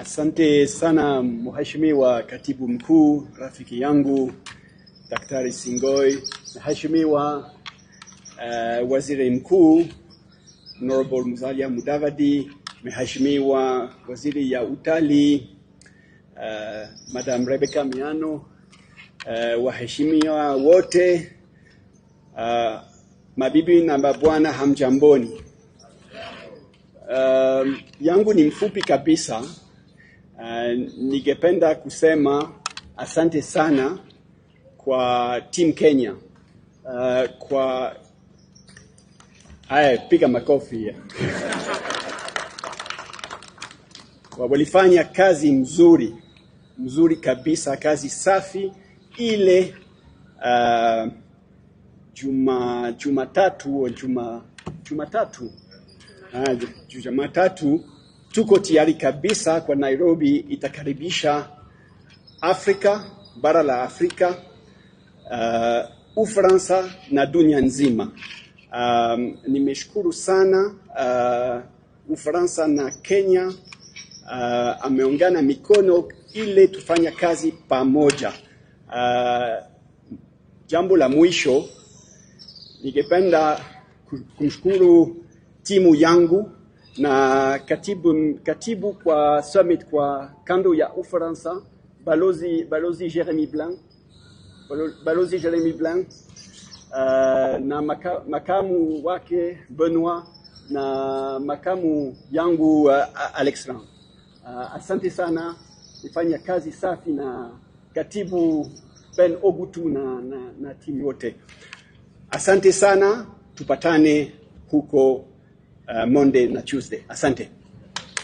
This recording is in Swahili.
Asante sana Mheshimiwa Katibu Mkuu, rafiki yangu Daktari Singoi, Mheshimiwa Waziri Mkuu Honorable Musalia Mudavadi, Mheshimiwa Waziri ya Utalii Madam Rebecca Miano, waheshimiwa wote, mabibi na mabwana, hamjamboni. Yangu ni mfupi kabisa. Ningependa kusema asante sana kwa Team Kenya, kwa piga makofi. Walifanya kazi mzuri kabisa, kazi safi. Jumatatu tuko tayari kabisa kwa Nairobi itakaribisha Afrika, bara la Afrika, Ufaransa na dunia nzima. Nimeshukuru sana Ufaransa na Kenya ameungana mikono ili tufanya kazi pamoja. Jambo la mwisho, ningependa kumshukuru timu yangu na katibu kwa summit kwa kando ya Ufaransa, Balozi Jeremy Blanc, na makamu wake Benoit, na makamu yangu Alexandre. Asante sana, nifanya kazi safi na katibu Ben Ogutu na timu yote. Asante sana, tupatane huko Monday na Tuesday. Asante.